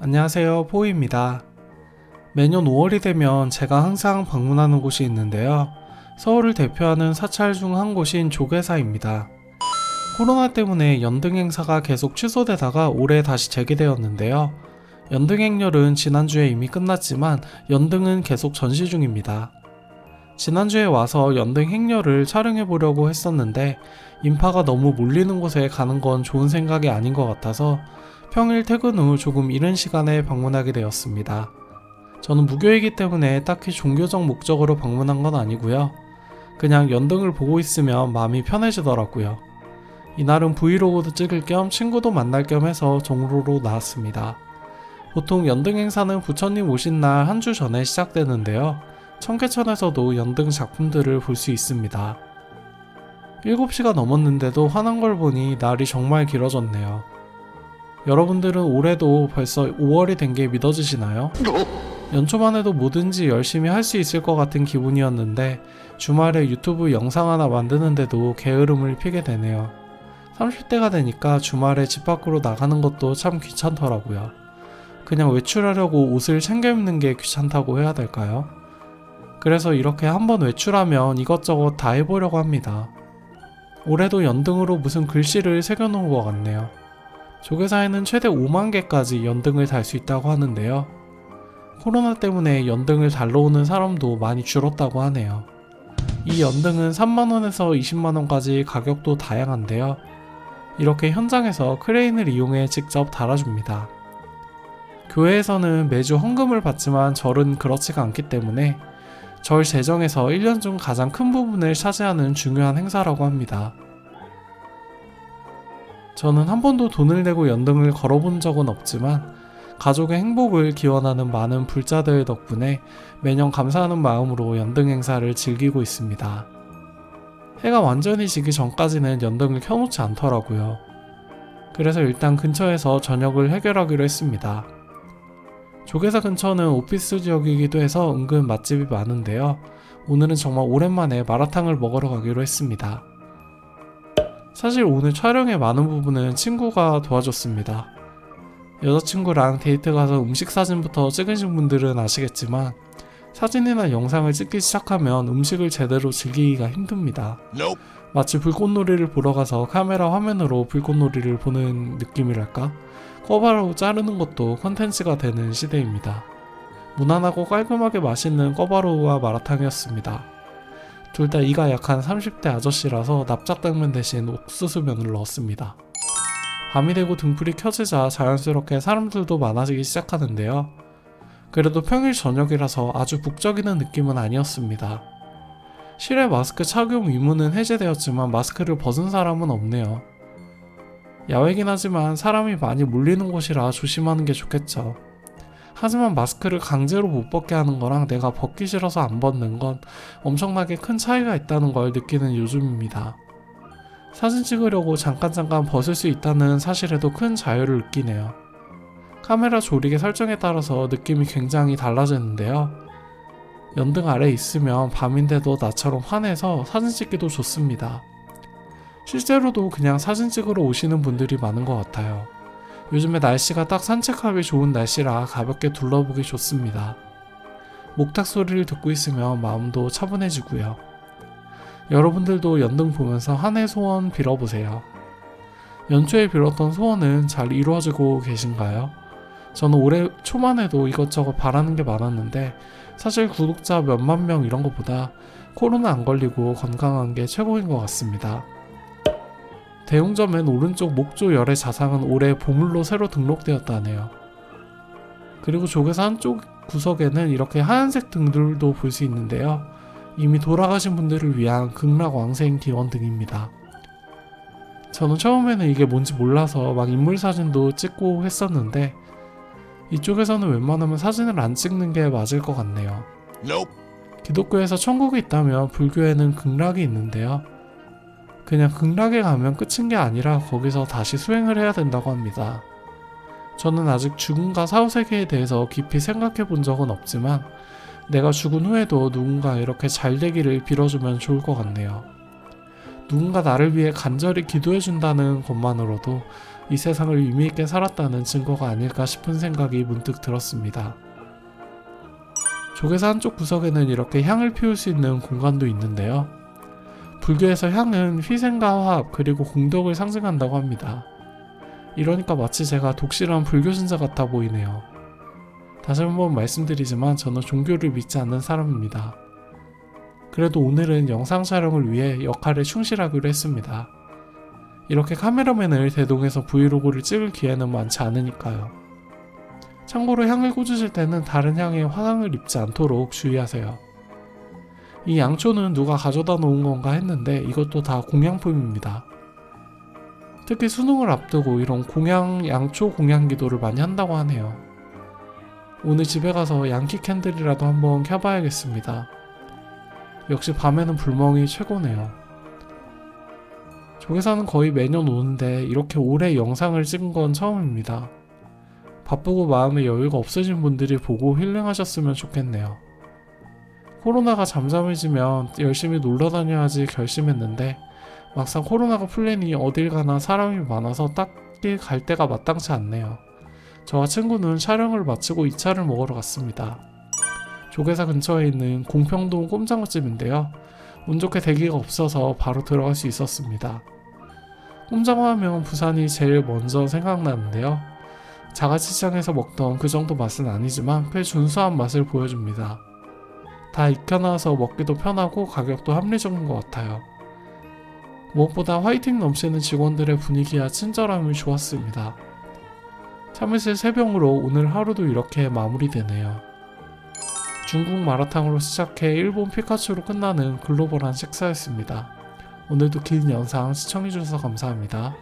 안녕하세요, 포이입니다. 매년 5월이 되면 제가 항상 방문하는 곳이 있는데요. 서울을 대표하는 사찰 중 한 곳인 조계사입니다. 코로나 때문에 연등 행사가 계속 취소되다가 올해 다시 재개되었는데요. 연등 행렬은 지난주에 이미 끝났지만 연등은 계속 전시 중입니다. 지난주에 와서 연등 행렬을 촬영해 보려고 했었는데 인파가 너무 몰리는 곳에 가는 건 좋은 생각이 아닌 것 같아서 평일 퇴근 후 조금 이른 시간에 방문하게 되었습니다. 저는 무교이기 때문에 딱히 종교적 목적으로 방문한 건 아니고요. 그냥 연등을 보고 있으면 마음이 편해지더라고요. 이날은 브이로그도 찍을 겸 친구도 만날 겸 해서 종로로 나왔습니다. 보통 연등 행사는 부처님 오신 날 한 주 전에 시작되는데요. 청계천에서도 연등 작품들을 볼 수 있습니다. 7시가 넘었는데도 화난 걸 보니 날이 정말 길어졌네요. 여러분들은 올해도 벌써 5월이 된 게 믿어지시나요? 연초만 해도 뭐든지 열심히 할 수 있을 것 같은 기분이었는데 주말에 유튜브 영상 하나 만드는데도 게으름을 피게 되네요. 30대가 되니까 주말에 집 밖으로 나가는 것도 참 귀찮더라고요. 그냥 외출하려고 옷을 챙겨 입는 게 귀찮다고 해야 될까요? 그래서 이렇게 한번 외출하면 이것저것 다 해보려고 합니다. 올해도 연등으로 무슨 글씨를 새겨놓은 것 같네요. 조계사에는 최대 5만 개까지 연등을 달 수 있다고 하는데요. 코로나 때문에 연등을 달러 오는 사람도 많이 줄었다고 하네요. 이 연등은 3만원에서 20만원까지 가격도 다양한데요. 이렇게 현장에서 크레인을 이용해 직접 달아줍니다. 교회에서는 매주 헌금을 받지만 절은 그렇지가 않기 때문에 절 재정에서 1년 중 가장 큰 부분을 차지하는 중요한 행사라고 합니다. 저는 한 번도 돈을 내고 연등을 걸어본 적은 없지만 가족의 행복을 기원하는 많은 불자들 덕분에 매년 감사하는 마음으로 연등 행사를 즐기고 있습니다. 해가 완전히 지기 전까지는 연등을 켜놓지 않더라고요. 그래서 일단 근처에서 저녁을 해결하기로 했습니다. 조계사 근처는 오피스 지역이기도 해서 은근 맛집이 많은데요. 오늘은 정말 오랜만에 마라탕을 먹으러 가기로 했습니다. 사실 오늘 촬영의 많은 부분은 친구가 도와줬습니다. 여자친구랑 데이트 가서 음식 사진부터 찍으신 분들은 아시겠지만 사진이나 영상을 찍기 시작하면 음식을 제대로 즐기기가 힘듭니다. 마치 불꽃놀이를 보러 가서 카메라 화면으로 불꽃놀이를 보는 느낌이랄까? 꿔바로우 자르는 것도 컨텐츠가 되는 시대입니다. 무난하고 깔끔하게 맛있는 꿔바로우와 마라탕이었습니다. 둘 다 이가 약한 30대 아저씨라서 납작당면 대신 옥수수면을 넣었습니다. 밤이 되고 등불이 켜지자 자연스럽게 사람들도 많아지기 시작하는데요. 그래도 평일 저녁이라서 아주 북적이는 느낌은 아니었습니다. 실외 마스크 착용 의무는 해제되었지만 마스크를 벗은 사람은 없네요. 야외긴 하지만 사람이 많이 몰리는 곳이라 조심하는 게 좋겠죠. 하지만 마스크를 강제로 못 벗게 하는 거랑 내가 벗기 싫어서 안 벗는 건 엄청나게 큰 차이가 있다는 걸 느끼는 요즘입니다. 사진 찍으려고 잠깐 벗을 수 있다는 사실에도 큰 자유를 느끼네요. 카메라 조리개 설정에 따라서 느낌이 굉장히 달라지는데요. 연등 아래에 있으면 밤인데도 나처럼 환해서 사진 찍기도 좋습니다. 실제로도 그냥 사진 찍으러 오시는 분들이 많은 것 같아요. 요즘에 날씨가 딱 산책하기 좋은 날씨라 가볍게 둘러보기 좋습니다. 목탁 소리를 듣고 있으면 마음도 차분해지고요. 여러분들도 연등 보면서 한 해 소원 빌어보세요. 연초에 빌었던 소원은 잘 이루어지고 계신가요? 저는 올해 초만 해도 이것저것 바라는 게 많았는데 사실 구독자 몇만 명 이런 것보다 코로나 안 걸리고 건강한 게 최고인 것 같습니다. 대웅점엔 오른쪽 목조 열의 자상은 올해 보물로 새로 등록되었다네요. 그리고 조계사 한쪽 구석에는 이렇게 하얀색 등들도 볼 수 있는데요. 이미 돌아가신 분들을 위한 극락왕생 기원 등입니다. 저는 처음에는 이게 뭔지 몰라서 막 인물사진도 찍고 했었는데 이쪽에서는 웬만하면 사진을 안 찍는 게 맞을 것 같네요. 기독교에서 천국이 있다면 불교에는 극락이 있는데요. 그냥 극락에 가면 끝인 게 아니라 거기서 다시 수행을 해야 된다고 합니다. 저는 아직 죽음과 사후세계에 대해서 깊이 생각해 본 적은 없지만 내가 죽은 후에도 누군가 이렇게 잘 되기를 빌어주면 좋을 것 같네요. 누군가 나를 위해 간절히 기도해준다는 것만으로도 이 세상을 의미있게 살았다는 증거가 아닐까 싶은 생각이 문득 들었습니다. 조계사 한쪽 구석에는 이렇게 향을 피울 수 있는 공간도 있는데요. 불교에서 향은 희생과 화합 그리고 공덕을 상징한다고 합니다. 이러니까 마치 제가 독실한 불교 신자 같아 보이네요. 다시 한번 말씀드리지만 저는 종교를 믿지 않는 사람입니다. 그래도 오늘은 영상 촬영을 위해 역할에 충실하기로 했습니다. 이렇게 카메라맨을 대동해서 브이로그를 찍을 기회는 많지 않으니까요. 참고로 향을 꽂으실 때는 다른 향에 화상을 입지 않도록 주의하세요. 이 양초는 누가 가져다 놓은 건가 했는데 이것도 다 공양품입니다. 특히 수능을 앞두고 이런 양초 공양 기도를 많이 한다고 하네요. 오늘 집에 가서 양키 캔들이라도 한번 켜봐야겠습니다. 역시 밤에는 불멍이 최고네요. 조계사는 거의 매년 오는데 이렇게 오래 영상을 찍은 건 처음입니다. 바쁘고 마음에 여유가 없으신 분들이 보고 힐링하셨으면 좋겠네요. 코로나가 잠잠해지면 열심히 놀러 다녀야지 결심했는데 막상 코로나가 풀리니 어딜 가나 사람이 많아서 딱히 갈 데가 마땅치 않네요. 저와 친구는 촬영을 마치고 2차를 먹으러 갔습니다. 조계사 근처에 있는 공평동 꼼장어집인데요. 운 좋게 대기가 없어서 바로 들어갈 수 있었습니다. 꼼장어 하면 부산이 제일 먼저 생각나는데요. 자갈치장에서 먹던 그 정도 맛은 아니지만 꽤 준수한 맛을 보여줍니다. 다 익혀놔서 먹기도 편하고 가격도 합리적인 것 같아요. 무엇보다 화이팅 넘치는 직원들의 분위기와 친절함이 좋았습니다. 참이슬 3병으로 오늘 하루도 이렇게 마무리되네요. 중국 마라탕으로 시작해 일본 피카츄로 끝나는 글로벌한 식사였습니다. 오늘도 긴 영상 시청해주셔서 감사합니다.